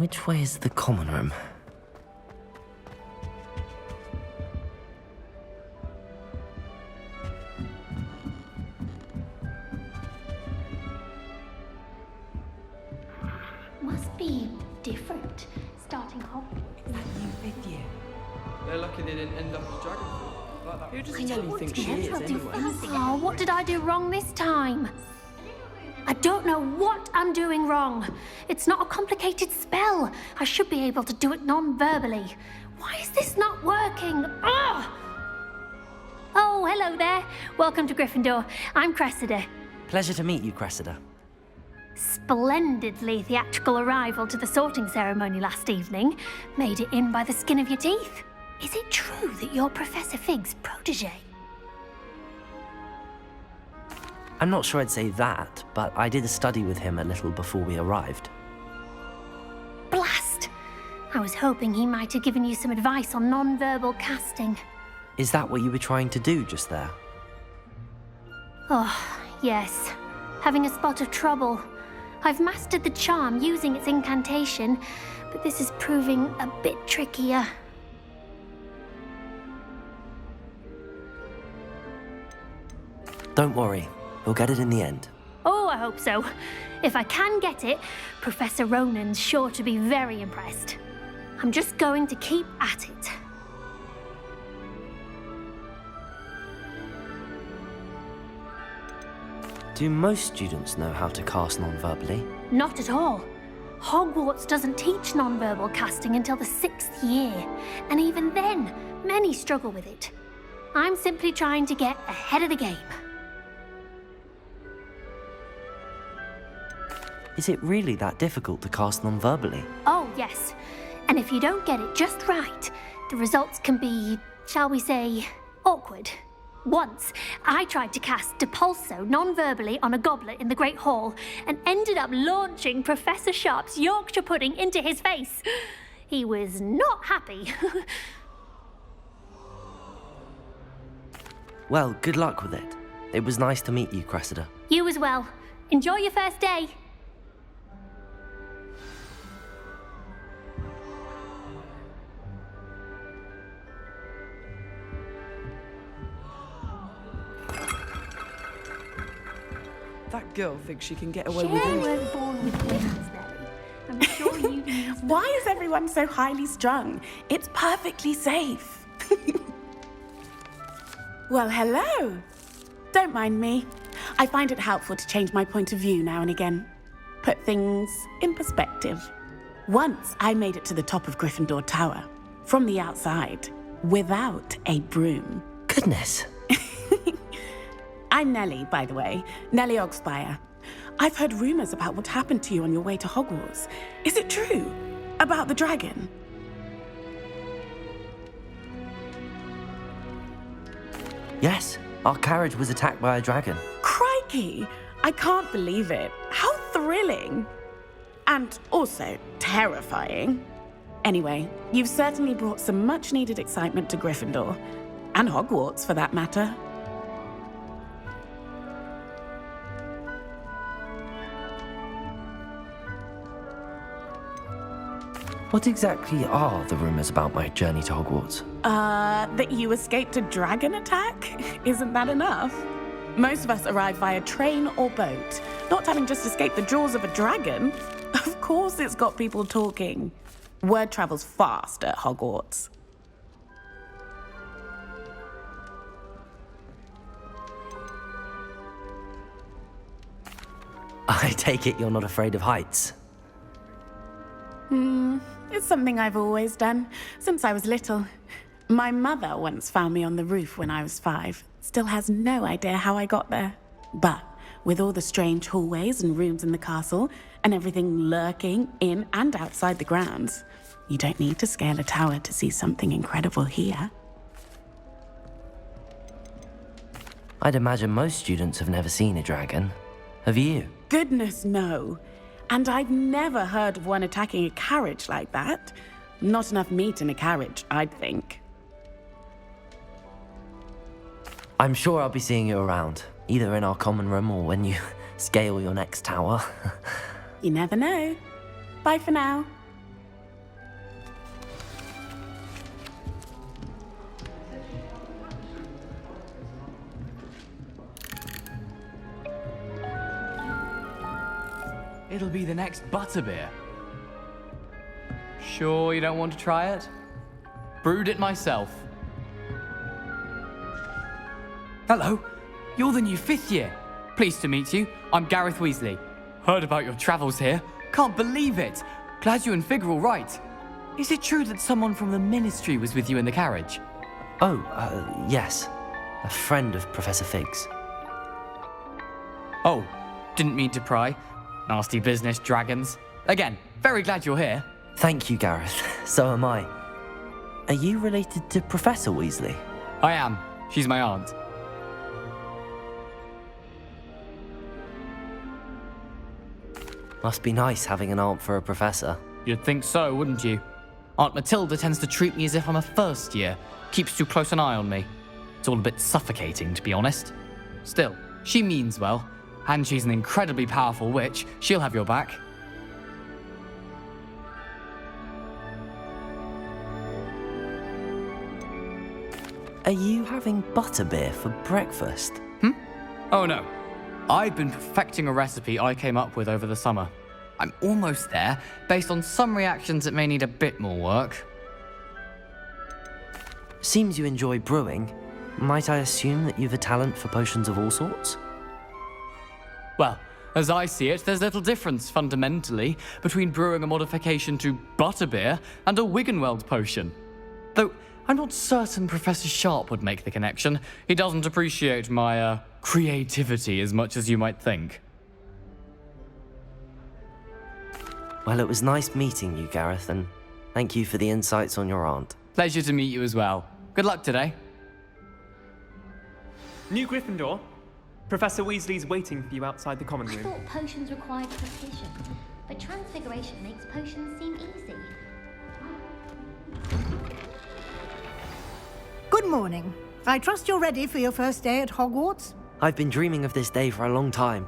Which way is the common room? Must be different, starting Hogwarts. Is that you, fifth year? They're lucky they didn't end up as dragon fruit. Like that. Who does I Nelly don't think want she to is, do anyway? anything. Oh, what did I do wrong this time? I don't know what I'm doing wrong. It's not a complicated spell. I should be able to do it non-verbally. Why is this not working? Ugh! Oh, hello there. Welcome to Gryffindor. I'm Cressida. Pleasure to meet you, Cressida. Splendidly theatrical arrival to the sorting ceremony last evening. Made it in by the skin of your teeth. Is it true that you're Professor Fig's protege? I'm not sure I'd say that, but I did a study with him a little before we arrived. Blast! I was hoping he might have given you some advice on non-verbal casting. Is that what you were trying to do just there? Oh, yes. Having a spot of trouble. I've mastered the charm using its incantation, but this is proving a bit trickier. Don't worry, we'll get it in the end. Oh, I hope so. If I can get it, Professor Ronan's sure to be very impressed. I'm just going to keep at it. Do most students know how to cast non-verbally? Not at all. Hogwarts doesn't teach non-verbal casting until the 6th year, and even then, many struggle with it. I'm simply trying to get ahead of the game. Is it really that difficult to cast non-verbally? Oh, yes. And if you don't get it just right, the results can be, shall we say, awkward. Once, I tried to cast Depulso non-verbally on a goblet in the Great Hall and ended up launching Professor Sharp's Yorkshire pudding into his face. He was not happy. Well, good luck with it. It was nice to meet you, Cressida. You as well. Enjoy your first day. That girl thinks she can get away with You anything. weren't born with wings, Nelly. I'm sure you used Why is everyone so highly strung? It's perfectly safe. Well, hello. Don't mind me. I find it helpful to change my point of view now and again. Put things in perspective. Once I made it to the top of Gryffindor Tower, from the outside, without a broom. Goodness. I'm Nellie, by the way. Nellie Ogspire. I've heard rumors about what happened to you on your way to Hogwarts. Is it true? About the dragon? Yes, our carriage was attacked by a dragon. Crikey! I can't believe it. How thrilling! And also terrifying. Anyway, you've certainly brought some much-needed excitement to Gryffindor. And Hogwarts, for that matter. What exactly are the rumors about my journey to Hogwarts? That you escaped a dragon attack? Isn't that enough? Most of us arrive via train or boat, not having just escaped the jaws of a dragon. Of course it's got people talking. Word travels fast at Hogwarts. I take it you're not afraid of heights. It's something I've always done, since I was little. My mother once found me on the roof when I was 5. Still has no idea how I got there. But with all the strange hallways and rooms in the castle, and everything lurking in and outside the grounds, you don't need to scale a tower to see something incredible here. I'd imagine most students have never seen a dragon. Have you? Goodness, no. And I've never heard of one attacking a carriage like that. Not enough meat in a carriage, I'd think. I'm sure I'll be seeing you around, either in our common room or when you scale your next tower. You never know. Bye for now. it'll be the next butterbeer. Sure you don't want to try it? Brewed it myself. Hello, you're the new 5th year. Pleased to meet you. I'm Gareth Weasley. Heard about your travels here. Can't believe it. Glad you and Fig are all right. Is it true that someone from the Ministry was with you in the carriage? Oh, yes. A friend of Professor Fig's. Oh, didn't mean to pry. Nasty business, dragons. Again, very glad you're here. Thank you, Gareth. So am I. Are you related to Professor Weasley? I am. She's my aunt. Must be nice having an aunt for a professor. You'd think so, wouldn't you? Aunt Matilda tends to treat me as if I'm a first year. Keeps too close an eye on me. It's all a bit suffocating, to be honest. Still, she means well. And she's an incredibly powerful witch. She'll have your back. Are you having butterbeer for breakfast? Oh no. I've been perfecting a recipe I came up with over the summer. I'm almost there, based on some reactions that may need a bit more work. Seems you enjoy brewing. Might I assume that you've a talent for potions of all sorts? Well, as I see it, there's little difference, fundamentally, between brewing a modification to butterbeer and a Wiggenweld potion. Though, I'm not certain Professor Sharp would make the connection. He doesn't appreciate my, creativity as much as you might think. Well, it was nice meeting you, Gareth, and thank you for the insights on your aunt. Pleasure to meet you as well. Good luck today. New Gryffindor. Professor Weasley's waiting for you outside the common I room. thought potions required precision, but transfiguration makes potions seem easy. Good morning. I trust you're ready for your first day at Hogwarts? I've been dreaming of this day for a long time.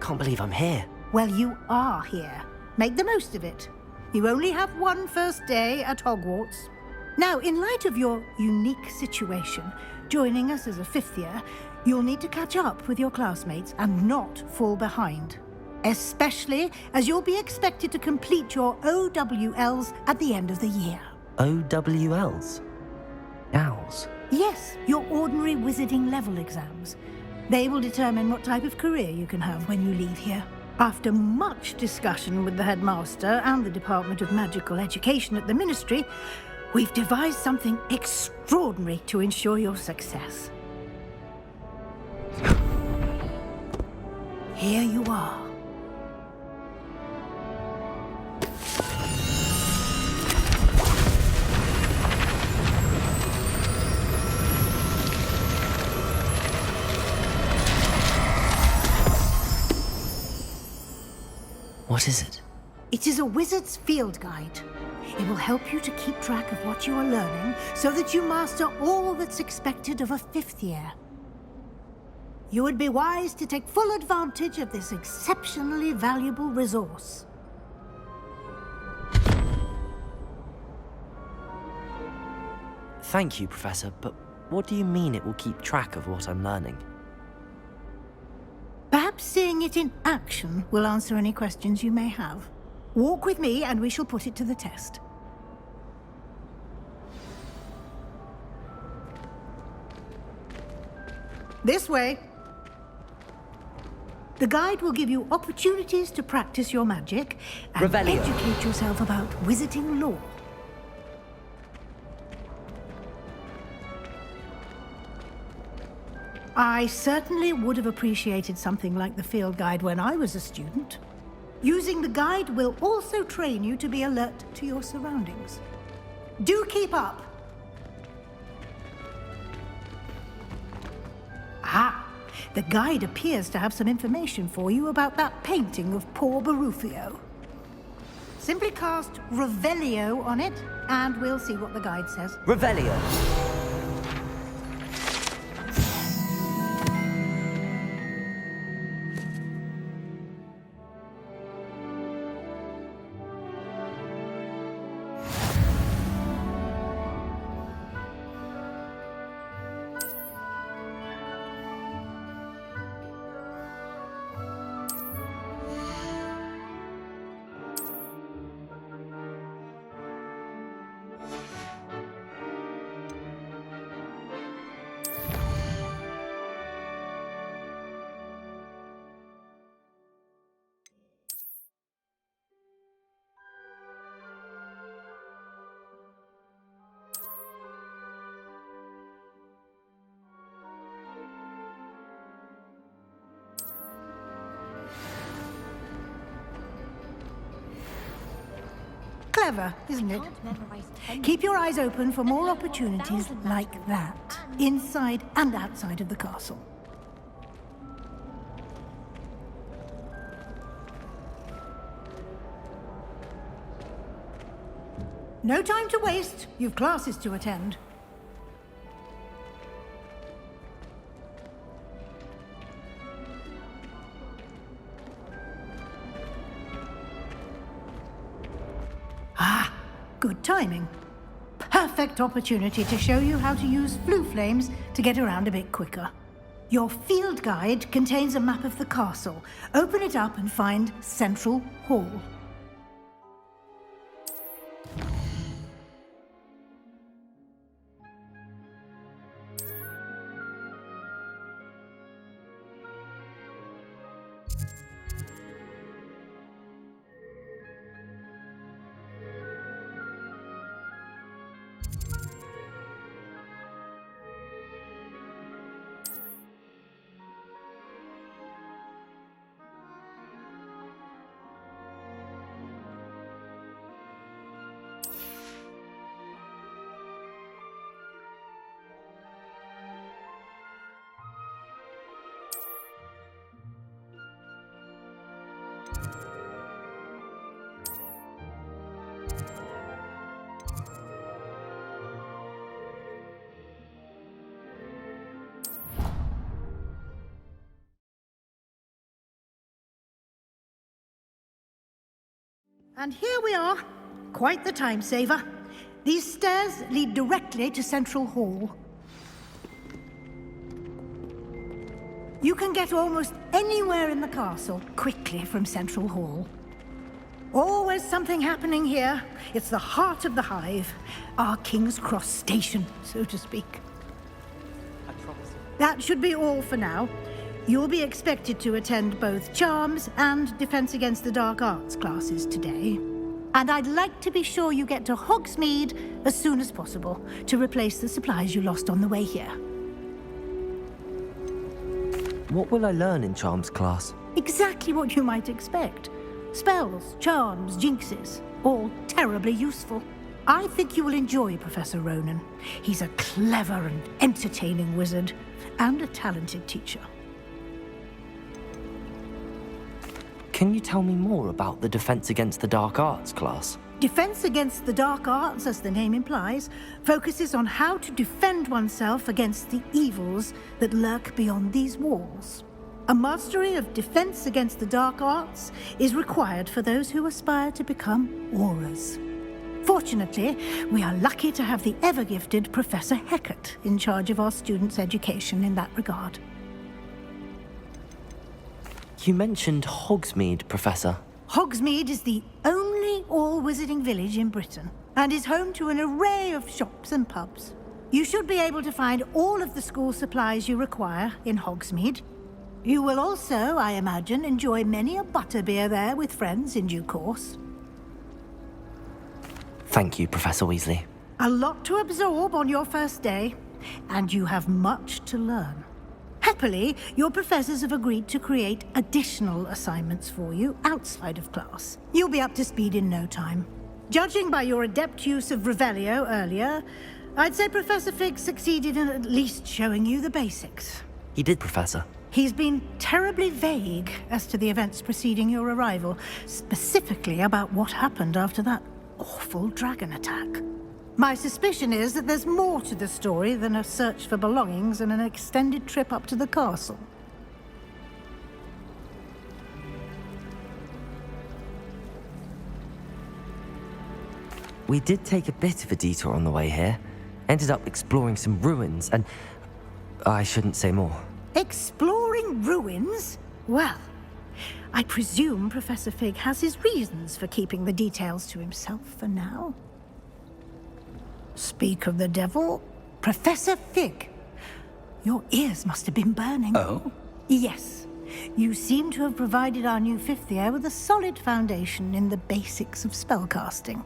Can't believe I'm here. Well, you are here. Make the most of it. You only have one first day at Hogwarts. Now, in light of your unique situation, joining us as a 5th year, you'll need to catch up with your classmates and not fall behind. Especially as you'll be expected to complete your OWLs at the end of the year. OWLs? Owls? Yes, your ordinary wizarding level exams. They will determine what type of career you can have when you leave here. After much discussion with the headmaster and the Department of Magical Education at the Ministry, we've devised something extraordinary to ensure your success. Here you are. What is it? It is a wizard's field guide. It will help you to keep track of what you are learning so that you master all that's expected of a 5th year. You would be wise to take full advantage of this exceptionally valuable resource. Thank you, Professor, but what do you mean it will keep track of what I'm learning? Perhaps seeing it in action will answer any questions you may have. Walk with me and we shall put it to the test. This way. The guide will give you opportunities to practice your magic and Revelio. educate yourself about wizarding lore. I certainly would have appreciated something like the field guide when I was a student. Using the guide will also train you to be alert to your surroundings. Do keep up! Ah, the guide appears to have some information for you about that painting of poor Barufio. Simply cast Revelio on it, and we'll see what the guide says. Revelio! Clever, isn't it? Keep your eyes open for more opportunities like that, inside and outside of the castle. No time to waste. You've classes to attend. Ah, good timing. Perfect opportunity to show you how to use flue flames to get around a bit quicker. Your field guide contains a map of the castle. Open it up and find Central Hall. And here we are. Quite the time saver. These stairs lead directly to Central Hall. You can get almost anywhere in the castle quickly from Central Hall. Always something happening here. It's the heart of the hive. Our King's Cross station, so to speak. I promise you. That should be all for now. You'll be expected to attend both Charms and Defense Against the Dark Arts classes today. And I'd like to be sure you get to Hogsmeade as soon as possible to replace the supplies you lost on the way here. What will I learn in Charms class? Exactly what you might expect. Spells, charms, jinxes, all terribly useful. I think you will enjoy Professor Ronan. He's a clever and entertaining wizard, and a talented teacher. Can you tell me more about the Defense Against the Dark Arts class? Defense Against the Dark Arts, as the name implies, focuses on how to defend oneself against the evils that lurk beyond these walls. A mastery of Defense Against the Dark Arts is required for those who aspire to become Aurors. Fortunately, we are lucky to have the ever-gifted Professor Hecat in charge of our students' education in that regard. You mentioned Hogsmeade, Professor. Hogsmeade is the only all-wizarding village in Britain, and is home to an array of shops and pubs. You should be able to find all of the school supplies you require in Hogsmeade. You will also, I imagine, enjoy many a butterbeer there with friends in due course. Thank you, Professor Weasley. A lot to absorb on your first day, and you have much to learn. Happily, your professors have agreed to create additional assignments for you outside of class. You'll be up to speed in no time. Judging by your adept use of Revelio earlier, I'd say Professor Fig succeeded in at least showing you the basics. He did, Professor. He's been terribly vague as to the events preceding your arrival, specifically about what happened after that awful dragon attack. My suspicion is that there's more to the story than a search for belongings and an extended trip up to the castle. We did take a bit of a detour on the way here. Ended up exploring some ruins, and I shouldn't say more. Exploring ruins? Well, I presume Professor Fig has his reasons for keeping the details to himself for now. Speak of the devil, Professor Fig. Your ears must have been burning. Oh? Yes. You seem to have provided our new fifth year with a solid foundation in the basics of spellcasting.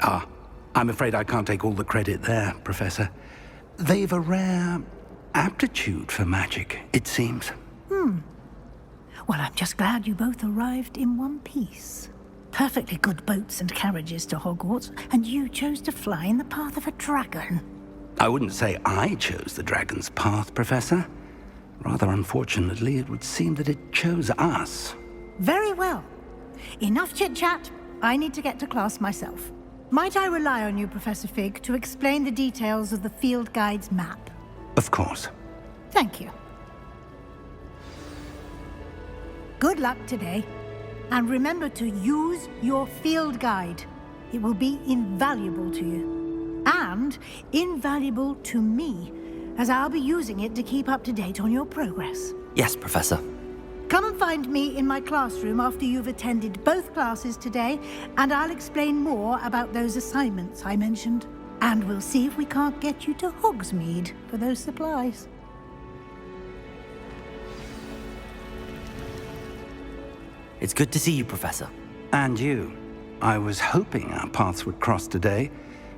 Ah, I'm afraid I can't take all the credit there, Professor. They've a rare aptitude for magic, it seems. Well, I'm just glad you both arrived in one piece. perfectly good boats and carriages to Hogwarts, and you chose to fly in the path of a dragon. I wouldn't say I chose the dragon's path, Professor. Rather unfortunately, it would seem that it chose us. Very well. Enough chit-chat. I need to get to class myself. Might I rely on you, Professor Fig, to explain the details of the field guide's map? Of course. Thank you. Good luck today. And remember to use your field guide. It will be invaluable to you. And invaluable to me, as I'll be using it to keep up to date on your progress. Yes, Professor. Come and find me in my classroom after you've attended both classes today, and I'll explain more about those assignments I mentioned. And we'll see if we can't get you to Hogsmeade for those supplies. It's good to see you, Professor. And you. I was hoping our paths would cross today,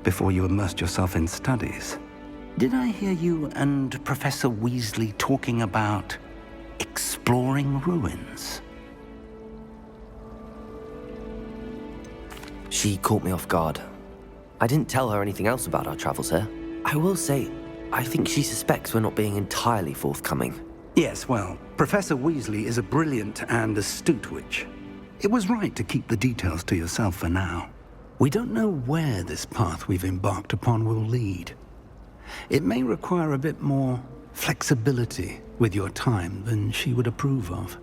before you immersed yourself in studies. Did I hear you and Professor Weasley talking about exploring ruins? She caught me off guard. I didn't tell her anything else about our travels here. I will say, I think she suspects we're not being entirely forthcoming. Yes, well, Professor Weasley is a brilliant and astute witch. It was right to keep the details to yourself for now. We don't know where this path we've embarked upon will lead. It may require a bit more flexibility with your time than she would approve of.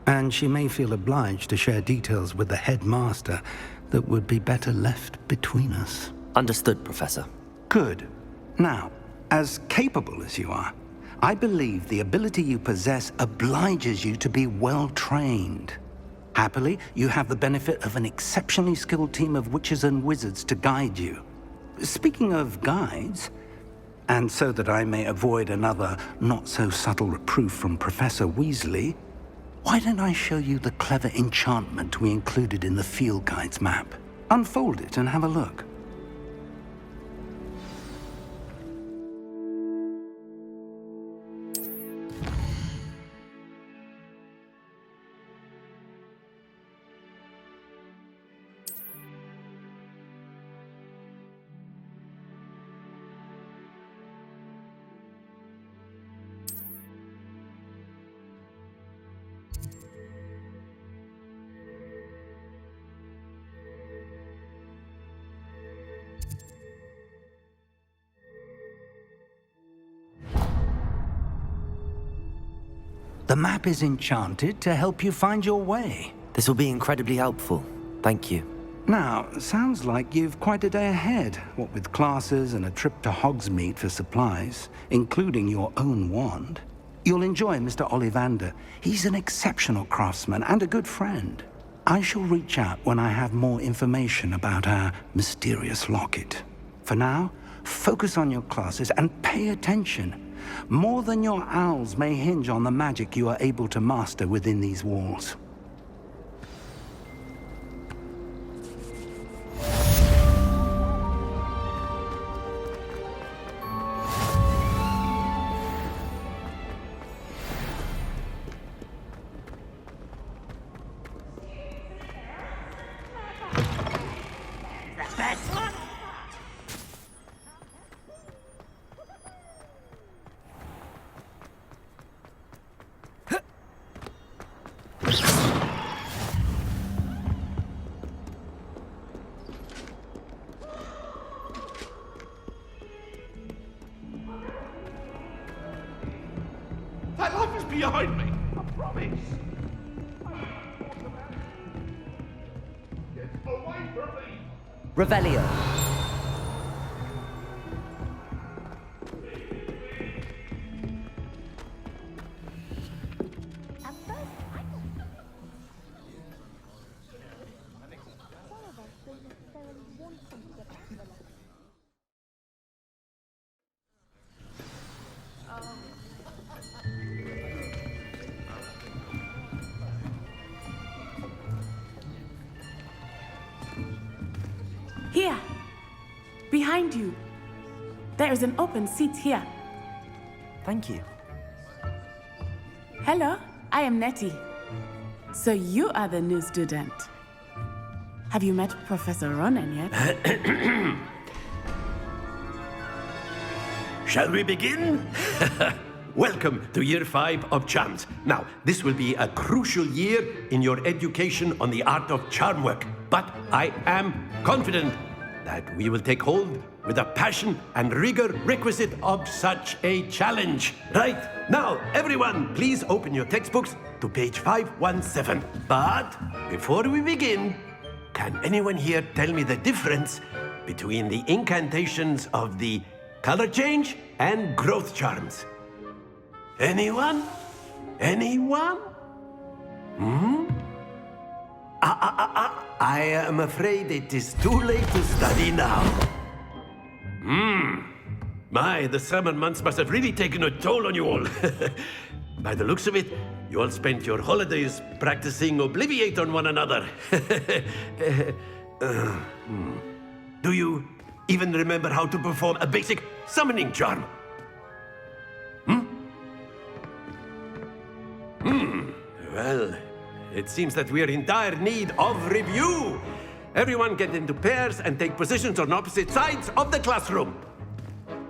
And she may feel obliged to share details with the headmaster that would be better left between us. Understood, Professor. Good. Now, as capable as you are, I believe the ability you possess obliges you to be well-trained. Happily, you have the benefit of an exceptionally skilled team of witches and wizards to guide you. Speaking of guides, and so that I may avoid another not-so-subtle reproof from Professor Weasley, why don't I show you the clever enchantment we included in the field guide's map? Unfold it and have a look. The map is enchanted to help you find your way. This will be incredibly helpful. Thank you. Now, sounds like you've quite a day ahead, what with classes and a trip to Hogsmeade for supplies, including your own wand. You'll enjoy Mr. Ollivander. He's an exceptional craftsman and a good friend. I shall reach out when I have more information about our mysterious locket. For now, focus on your classes and pay attention. More than your owls may hinge on the magic you are able to master within these walls. That life is behind me, I promise. Get away from me! Revelio. Here, behind you. There is an open seat here. Thank you. Hello, I am Nettie. So you are the new student. Have you met Professor Ronen yet? Shall we begin? Welcome to Year 5 of Charms. Now, this will be a crucial year in your education on the art of charm work. But I am confident that we will take hold with the passion and rigor requisite of such a challenge. Right, now, everyone, please open your textbooks to page 517. But before we begin, can anyone here tell me the difference between the incantations of the color change and growth charms? Anyone? Anyone? I am afraid it is too late to study now. My, the summer months must have really taken a toll on you all. By the looks of it, you all spent your holidays practicing Obliviate on one another. Do you even remember how to perform a basic summoning charm? Well, it seems that we are in dire need of review. Everyone get into pairs and take positions on opposite sides of the classroom.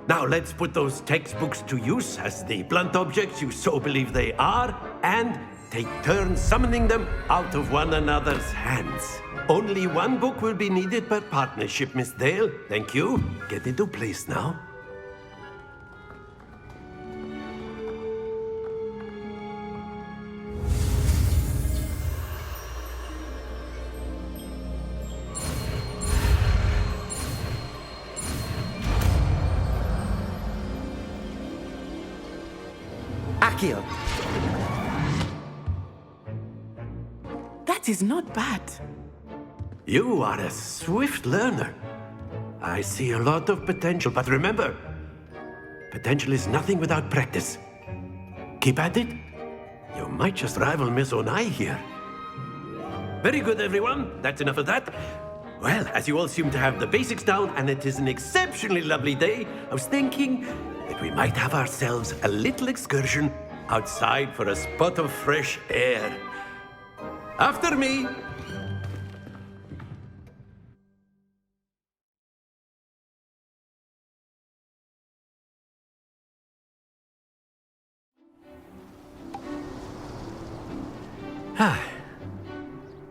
Now let's put those textbooks to use as the blunt objects you so believe they are, and take turns summoning them out of one another's hands. Only one book will be needed per partnership, Miss Dale. Thank you. Get into place now. Accio. That is not bad. You are a swift learner. I see a lot of potential, but remember, potential is nothing without practice. Keep at it. You might just rival Miss Onai here. Very good, everyone. That's enough of that. Well, as you all seem to have the basics down, and it is an exceptionally lovely day, I was thinking that we might have ourselves a little excursion outside for a spot of fresh air. After me.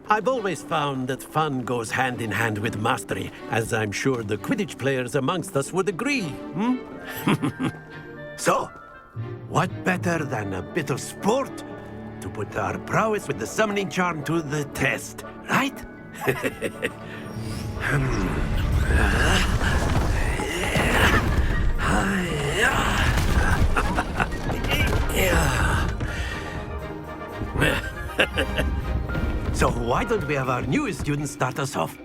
I've always found that fun goes hand in hand with mastery, as I'm sure the Quidditch players amongst us would agree. So, what better than a bit of sport to put our prowess with the summoning charm to the test, right? So why don't we have our newest student start us off?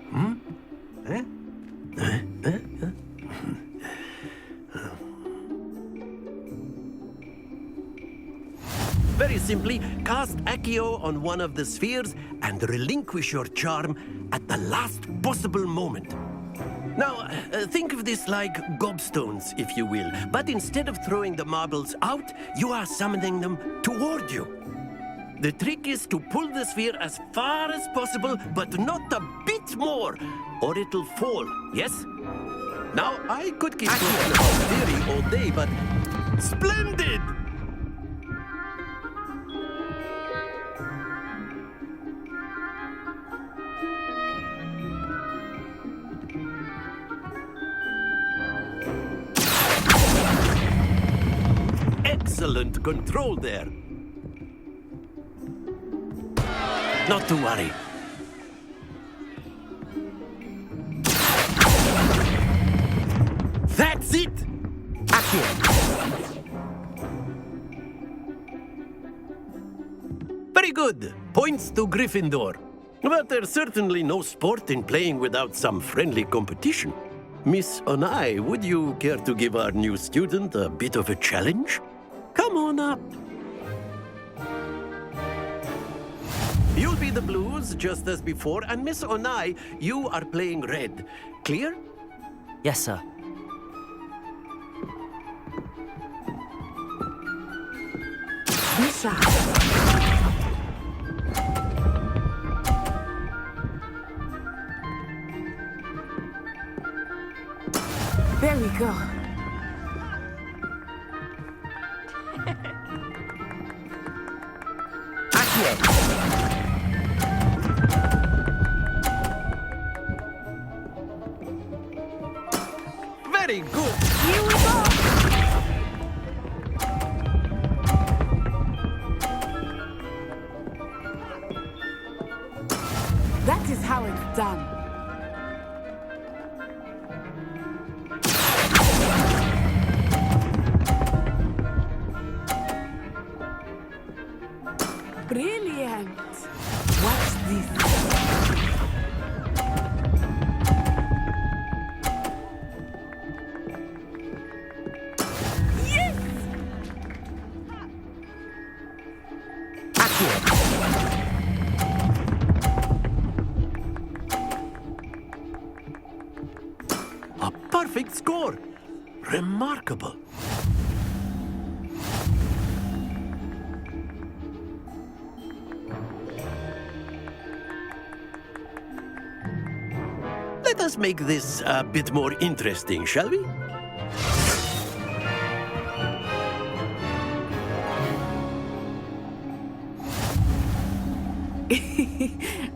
Very simply, cast Accio on one of the spheres and relinquish your charm at the last possible moment. Now, think of this like gobstones, if you will, but instead of throwing the marbles out, you are summoning them toward you. The trick is to pull the sphere as far as possible, but not a bit more, or it'll fall, yes? Now, I could keep talking about theory all day, but splendid! Excellent control there. Not to worry. That's it! Very good. Points to Gryffindor. But there's certainly no sport in playing without some friendly competition. Miss Onai, would you care to give our new student a bit of a challenge? Come on up. You'll be the blues, just as before, and Miss Onai, you are playing red. Clear? Yes, sir. we go. Very good. Here we go. That is how it's done. Brilliant. Watch this. A perfect score. Remarkable. Let us make this a bit more interesting, shall we?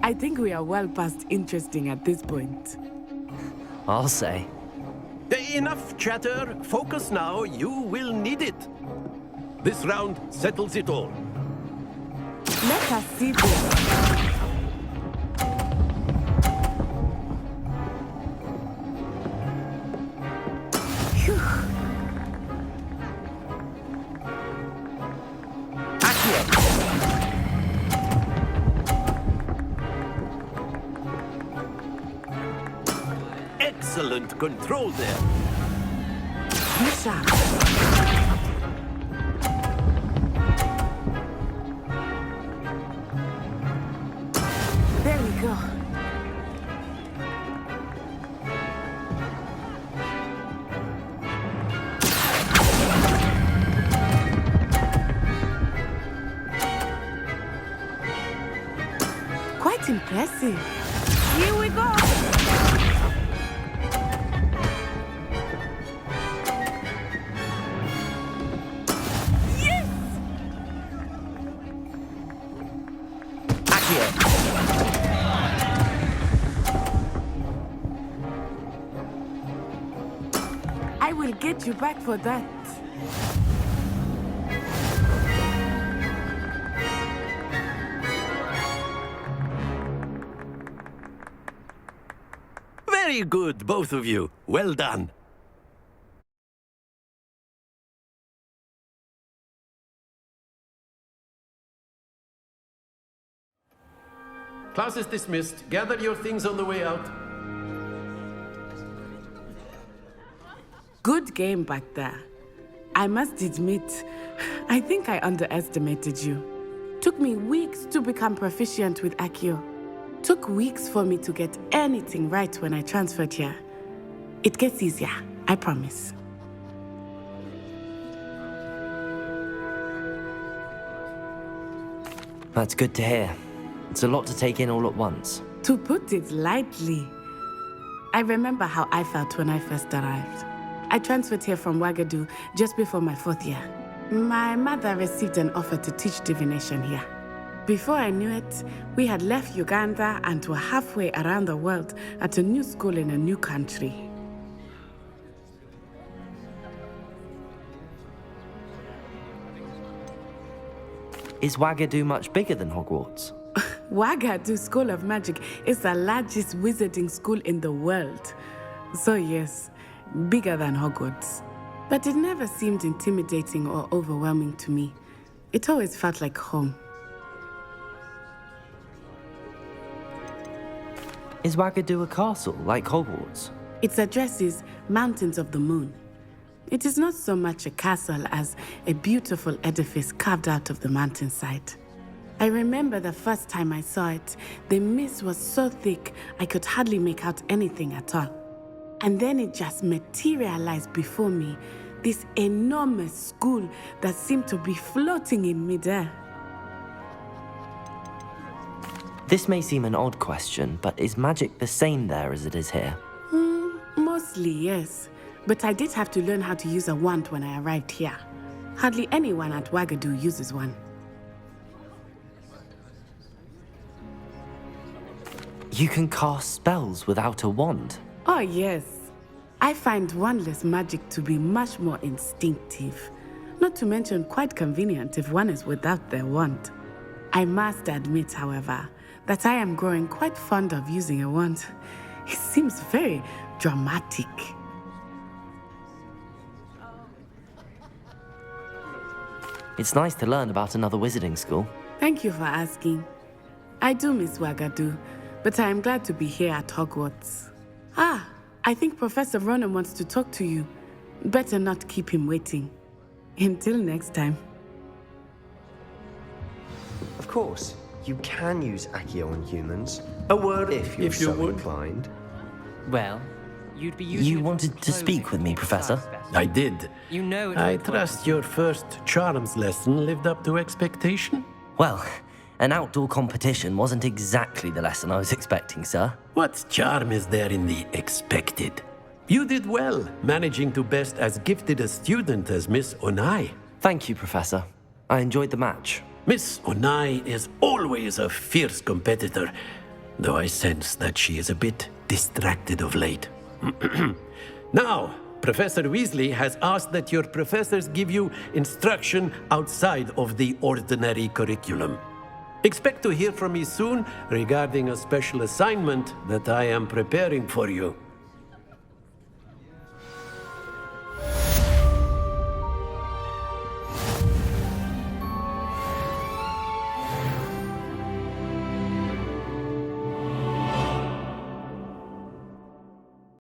I think we are well past interesting at this point. I'll say. Enough chatter. Focus now. You will need it. This round settles it all. Let us see this. Excellent control there. Push up. There we go. Quite impressive. Here we go. I will get you back for that. Very good, both of you. Well done. Class is dismissed. Gather your things on the way out. Good game back there. I must admit, I think I underestimated you. Took me weeks to become proficient with Accio. Took weeks for me to get anything right when I transferred here. It gets easier, I promise. That's good to hear. It's a lot to take in all at once. To put it lightly, I remember how I felt when I first arrived. I transferred here from Ouagadougou just before my 4th year. My mother received an offer to teach divination here. Before I knew it, we had left Uganda and were halfway around the world at a new school in a new country. Is Ouagadougou much bigger than Hogwarts? Ouagadougou School of Magic is the largest wizarding school in the world. So yes, bigger than Hogwarts. But it never seemed intimidating or overwhelming to me. It always felt like home. Is Ouagadougou a castle, like Hogwarts? Its address is Mountains of the Moon. It is not so much a castle as a beautiful edifice carved out of the mountainside. I remember the first time I saw it, the mist was so thick I could hardly make out anything at all. And then it just materialized before me, this enormous school that seemed to be floating in midair. This may seem an odd question, but is magic the same there as it is here? Mostly, yes. but I did have to learn how to use a wand when I arrived here. Hardly anyone at Wagadu uses one. You can cast spells without a wand. Oh, yes. I find wandless magic to be much more instinctive. Not to mention quite convenient if one is without their wand. I must admit, however, that I am growing quite fond of using a wand. It seems very dramatic. It's nice to learn about another wizarding school. Thank you for asking. I do miss Wagadu, but I am glad to be here at Hogwarts. Ah, I think Professor Ronan wants to talk to you. Better not keep him waiting. Until next time. Of course, you can use Accio on humans. A word if you're so inclined. Well, you'd be using You wanted to speak with me, Professor? I did. You know it I would trust your first charms lesson lived up to expectation? Well, an outdoor competition wasn't exactly the lesson I was expecting, sir. What charm is there in the expected? You did well, managing to best as gifted a student as Miss Onai. Thank you, Professor. I enjoyed the match. Miss Onai is always a fierce competitor, though I sense that she is a bit distracted of late. Now, Professor Weasley has asked that your professors give you instruction outside of the ordinary curriculum. Expect to hear from me soon regarding a special assignment that I am preparing for you.